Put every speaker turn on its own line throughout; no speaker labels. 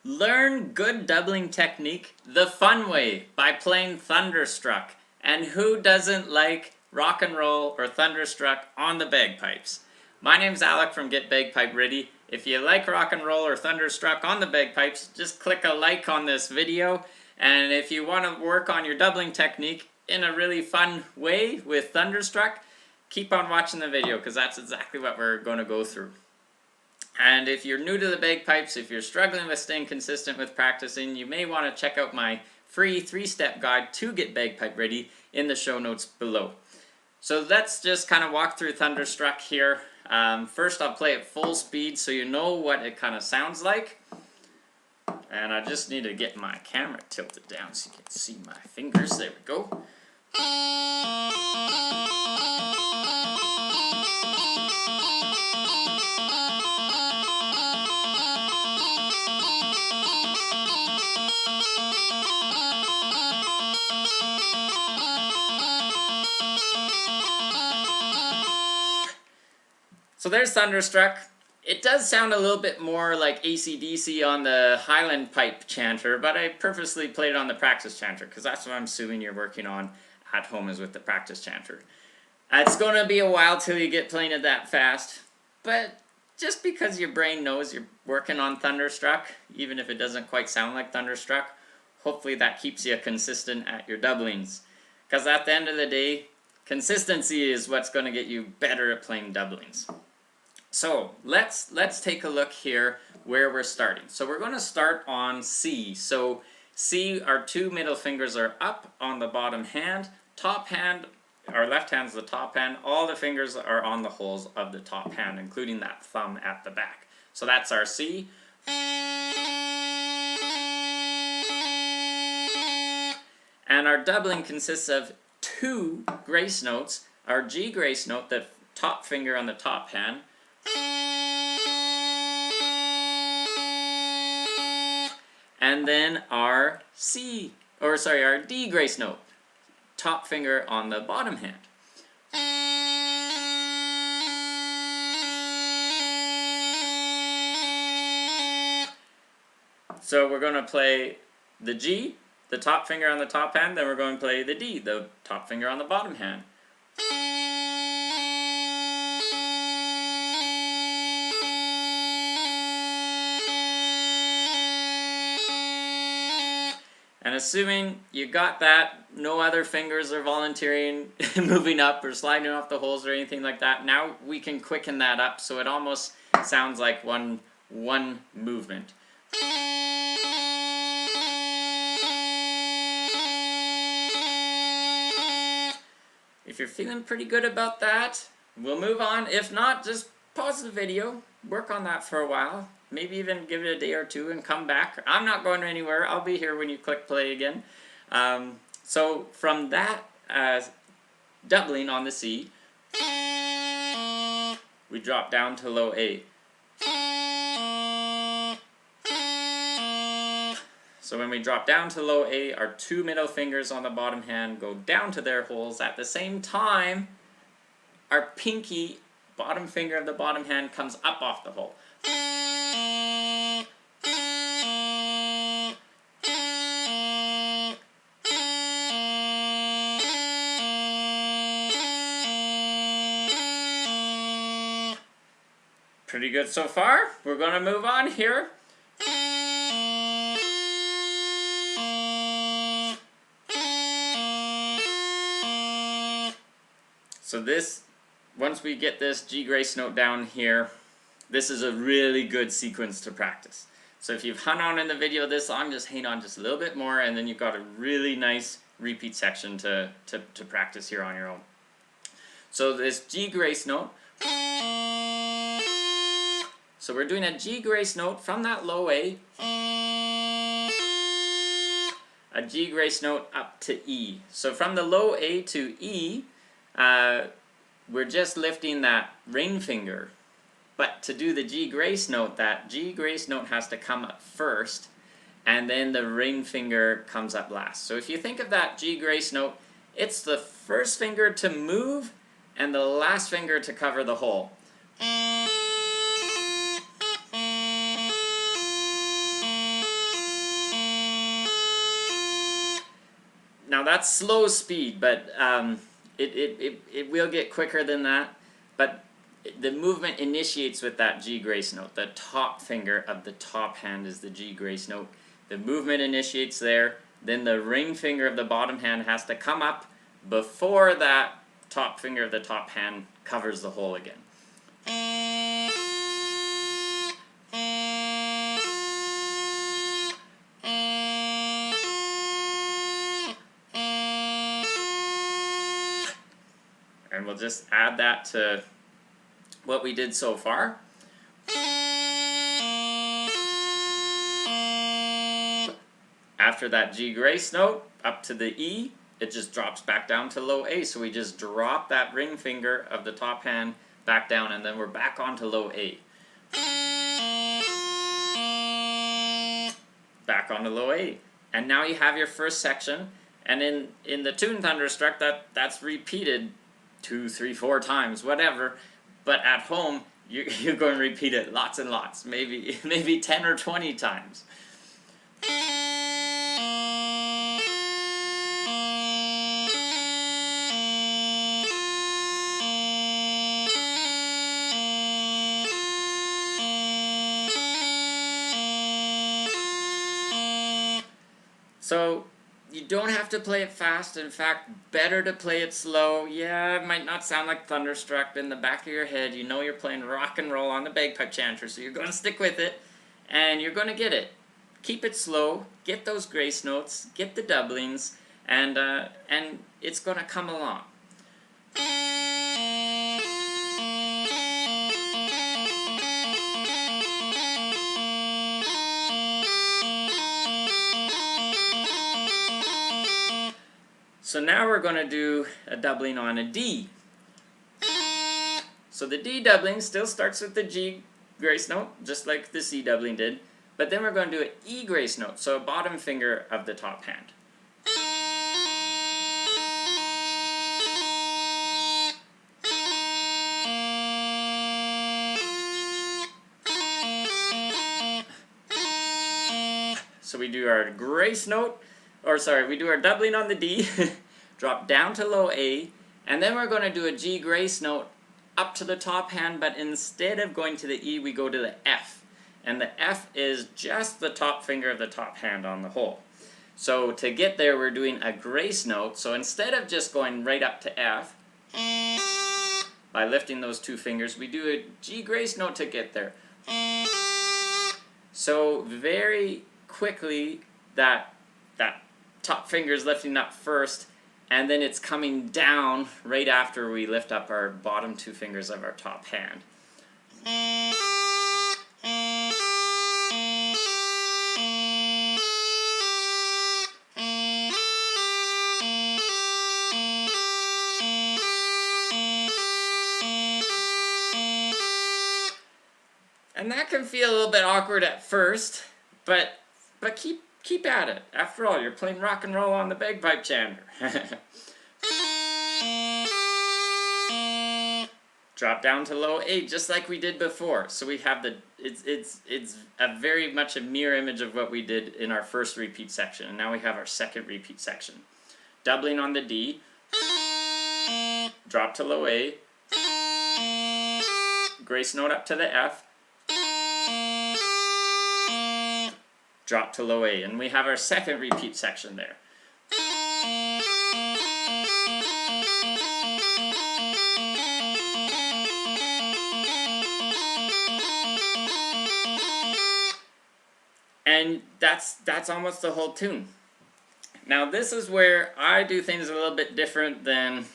Learn good doubling technique the fun way by playing Thunderstruck. And who doesn't like rock and roll or Thunderstruck on the bagpipes? My name's Alec from Get Bagpipe Ready. If you like rock and roll or Thunderstruck on the bagpipes, just click a like on this video. And if you want to work on your doubling technique in a really fun way with Thunderstruck, keep on watching the video because that's exactly what we're going to go through. And if you're new to the bagpipes, if you're struggling with staying consistent with practicing, you may want to check out my free 3-step guide to Get Bagpipe Ready in the show notes below. So let's just kind of walk through Thunderstruck here. First I'll play it full speed so you know what it kind of sounds like. And I just need to get my camera tilted down so you can see my fingers. There we go. So there's Thunderstruck. It does sound a little bit more like ACDC on the Highland pipe chanter, but I purposely played it on the practice chanter because that's what I'm assuming you're working on at home is with the practice chanter. It's going to be a while till you get playing it that fast, but just because your brain knows you're working on Thunderstruck, even if it doesn't quite sound like Thunderstruck, hopefully that keeps you consistent at your doublings. Because at the end of the day, consistency is what's going to get you better at playing doublings. So let's take a look here where we're starting. So we're going to start on C. So C, our two middle fingers are up on the bottom hand. Top hand, our left hand's the top hand. All the fingers are on the holes of the top hand, including that thumb at the back. So that's our C. And our doubling consists of two grace notes. Our G grace note, the top finger on the top hand, and then our our D grace note, top finger on the bottom hand. So we're going to play the G, the top finger on the top hand, then we're going to play the D, the top finger on the bottom hand. And assuming you got that, no other fingers are volunteering, moving up or sliding off the holes or anything like that, now we can quicken that up so it almost sounds like one movement. If you're feeling pretty good about that, we'll move on. If not, just pause the video, work on that for a while. Maybe even give it a day or two and come back. I'm not going anywhere. I'll be here when you click play again. So from that doubling on the C, we drop down to low A. So when we drop down to low A, our two middle fingers on the bottom hand go down to their holes. At the same time, our pinky, bottom finger of the bottom hand, comes up off the hole. Pretty good so far. We're going to move on here. So this, once we get this G grace note down here, this is a really good sequence to practice. So if you've hung on in the video this long, just hang on just a little bit more and then you've got a really nice repeat section to practice here on your own. So this G grace note, so we're doing a G grace note from that low A, a G grace note up to E. So from the low A to E, we're just lifting that ring finger. But to do the G grace note, that G grace note has to come up first, and then the ring finger comes up last. So if you think of that G grace note, it's the first finger to move and the last finger to cover the hole. now that's slow speed, but it will get quicker than that. But the movement initiates with that G grace note. The top finger of the top hand is the G grace note. The movement initiates there. Then the ring finger of the bottom hand has to come up before that top finger of the top hand covers the hole again. And we'll just add that to what we did so far. After that G grace note up to the E, it just drops back down to low A. So we just drop that ring finger of the top hand back down, and then we're back onto low A. Back onto low A. And now you have your first section, and in the tune Thunderstruck, that's repeated 2, 3, 4 times, whatever. But at home, you're going to repeat it lots and lots, maybe 10 or 20 times. So you don't have to play it fast. In fact, better to play it slow. Yeah, it might not sound like Thunderstruck, but in the back of your head, you know you're playing rock and roll on the bagpipe chanter, so you're going to stick with it, and you're going to get it. Keep it slow, get those grace notes, get the doublings, and it's going to come along. So now we're going to do a doubling on a D. So the D doubling still starts with the G grace note, just like the C doubling did, but then we're going to do an E grace note, so a bottom finger of the top hand. So we do our grace note, we do our doubling on the D, drop down to low A, and then we're going to do a G grace note up to the top hand, but instead of going to the E, we go to the F. And the F is just the top finger of the top hand on the hole. So to get there, we're doing a grace note. So instead of just going right up to F, by lifting those two fingers, we do a G grace note to get there. So very quickly, that top finger is lifting up first, and then it's coming down right after we lift up our bottom two fingers of our top hand. And that can feel a little bit awkward at first, but keep at it. After all, you're playing rock and roll on the bagpipe chanter. Drop down to low A, just like we did before. So we have it's a very much a mirror image of what we did in our first repeat section, and now we have our second repeat section. Doubling on the D, drop to low A, grace note up to the F, drop to low A, and we have our second repeat section there. And that's almost the whole tune. Now this is where I do things a little bit different than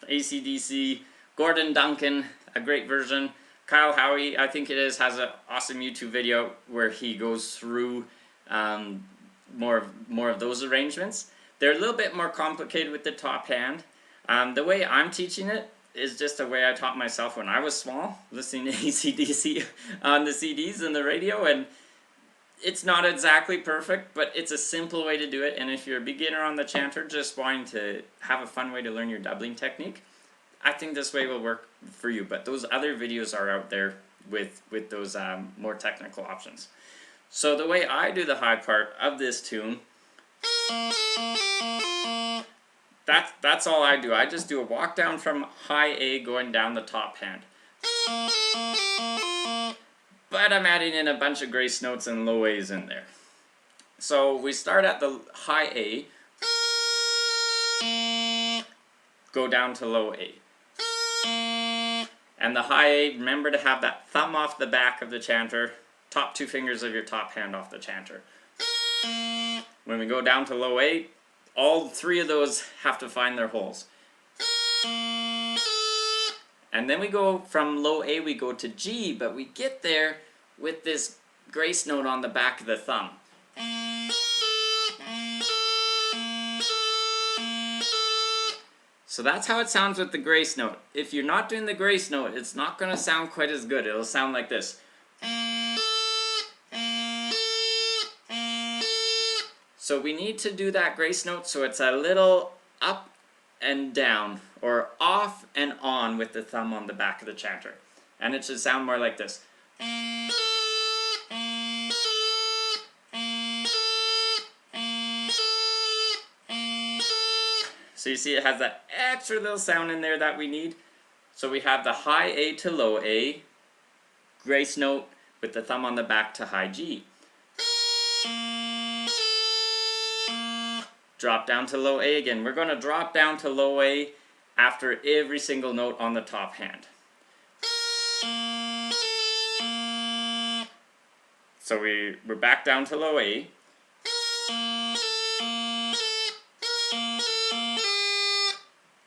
ACDC, Gordon Duncan, a great version. Kyle Howie, I think it is, has an awesome YouTube video where he goes through more of those arrangements. They're a little bit more complicated with the top hand. The way I'm teaching it is just the way I taught myself when I was small, listening to ACDC on the CDs and the radio, and it's not exactly perfect, but it's a simple way to do it. And if you're a beginner on the chanter, just wanting to have a fun way to learn your doubling technique, I think this way will work for you. But those other videos are out there with those more technical options. So the way I do the high part of this tune that's all I do. I just do a walk down from high A going down the top hand. But I'm adding in a bunch of grace notes and low A's in there. So we start at the high A, go down to low A. And the high A, remember to have that thumb off the back of the chanter, top two fingers of your top hand off the chanter. When we go down to low A, all three of those have to find their holes. And then we go from low A, we go to G, but we get there with this grace note on the back of the thumb. So that's how it sounds with the grace note. If you're not doing the grace note, it's not going to sound quite as good. It'll sound like this. So we need to do that grace note so it's a little up and down, or off and on with the thumb on the back of the chanter. And it should sound more like this. So you see it has that extra little sound in there that we need. So we have the high A to low A, grace note with the thumb on the back to high G. Drop down to low A again. We're going to drop down to low A after every single note on the top hand. So we're back down to low A.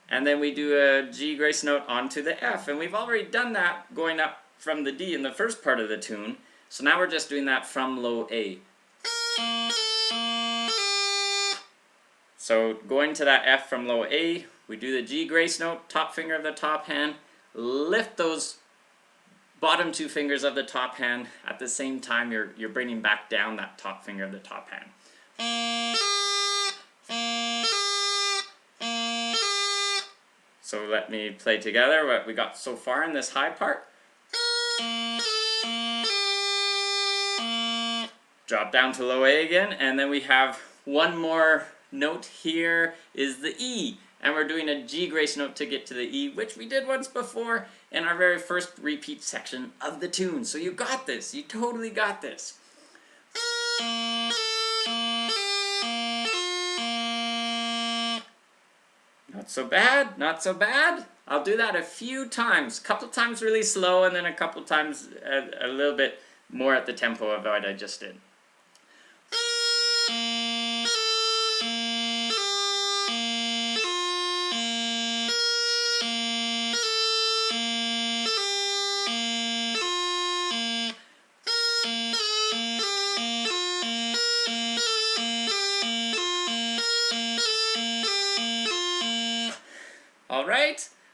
And then we do a G grace note onto the F. And we've already done that going up from the D in the first part of the tune. So now we're just doing that from low A. So going to that F from low A, we do the G grace note, top finger of the top hand, lift those bottom two fingers of the top hand. At the same time, you're bringing back down that top finger of the top hand. So let me play together what we got so far in this high part. Drop down to low A again, and then we have one more note here is the E. And we're doing a G grace note to get to the E, which we did once before in our very first repeat section of the tune. So you got this. You totally got this. Not so bad, not so bad. I'll do that a few times. A couple times really slow, and then a couple times a little bit more at the tempo of what I just did.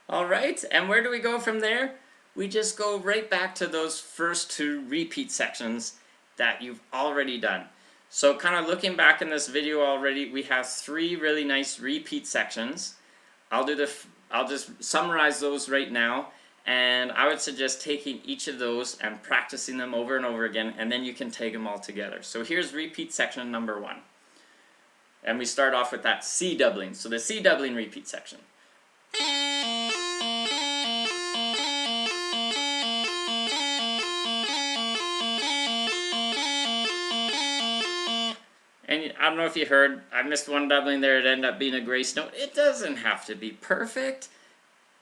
Alright, and where do we go from there? We just go right back to those first two repeat sections that you've already done. So kind of looking back in this video already, we have three really nice repeat sections. I'll just summarize those right now, and I would suggest taking each of those and practicing them over and over again, and then you can take them all together. So here's repeat section number 1. And we start off with that C doubling. So the C doubling repeat section. And I don't know if you heard, I missed one doubling there, it ended up being a grace note. It doesn't have to be perfect.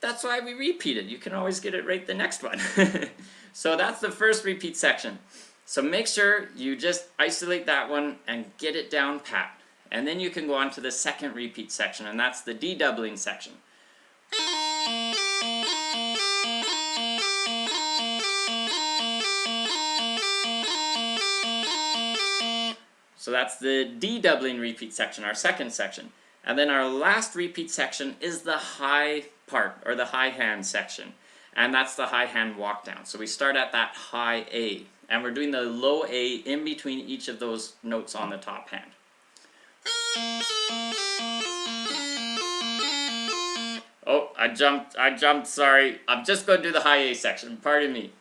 That's why we repeat it. You can always get it right the next one. So that's the first repeat section. So make sure you just isolate that one and get it down pat. And then you can go on to the second repeat section, and that's the D doubling section. So that's the D doubling repeat section, our second section. And then our last repeat section is the high part, or the high hand section. And that's the high hand walk down. So we start at that high A. And we're doing the low A in between each of those notes on the top hand. Oh, I jumped, sorry. I'm just going to do the high A section, pardon me.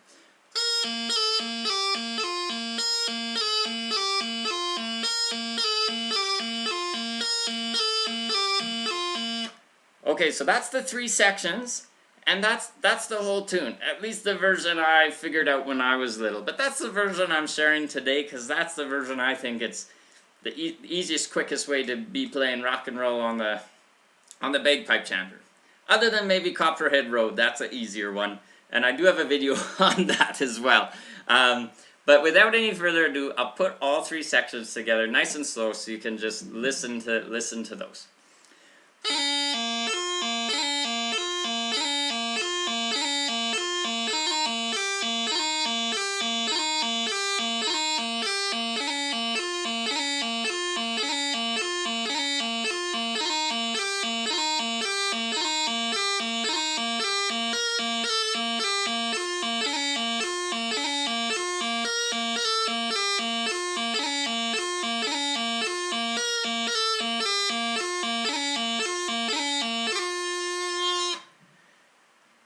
Okay, so that's the 3 sections, and that's the whole tune. At least the version I figured out when I was little. But that's the version I'm sharing today, because that's the version I think it's the easiest, quickest way to be playing rock and roll on the bagpipe chanter. Other than maybe Copperhead Road, that's an easier one. And I do have a video on that as well. But without any further ado, I'll put all 3 sections together nice and slow so you can just listen to those.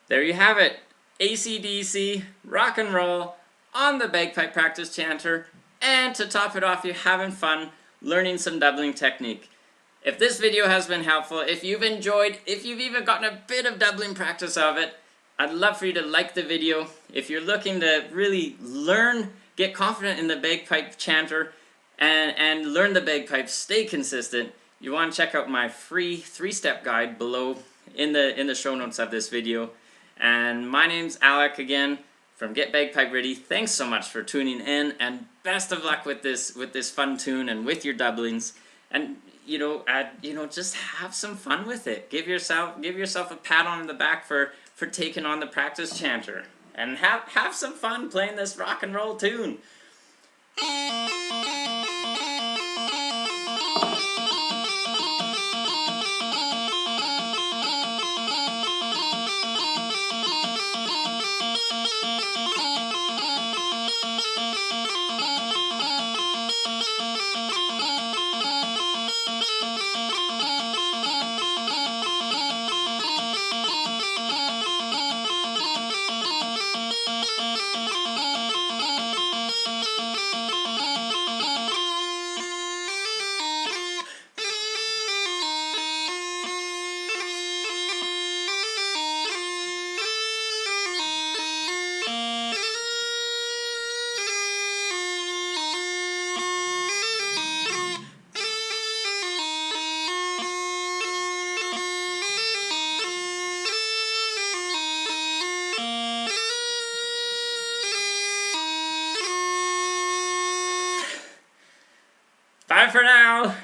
There you have it, ACDC, rock and roll, on the bagpipe practice chanter, and to top it off, you're having fun learning some doubling technique. If this video has been helpful, if you've enjoyed, if you've even gotten a bit of doubling practice of it, I'd love for you to like the video. If you're looking to really learn, get confident in the bagpipe chanter, and learn the bagpipes, stay consistent, you want to check out my free 3-step guide below in the show notes of this video. And my name's Alec again from Get Bagpipe Ready. Thanks so much for tuning in, and best of luck with this fun tune and with your doublings. And just have some fun with it. Give yourself a pat on the back for taking on the practice chanter, and have some fun playing this rock and roll tune. Bye for now!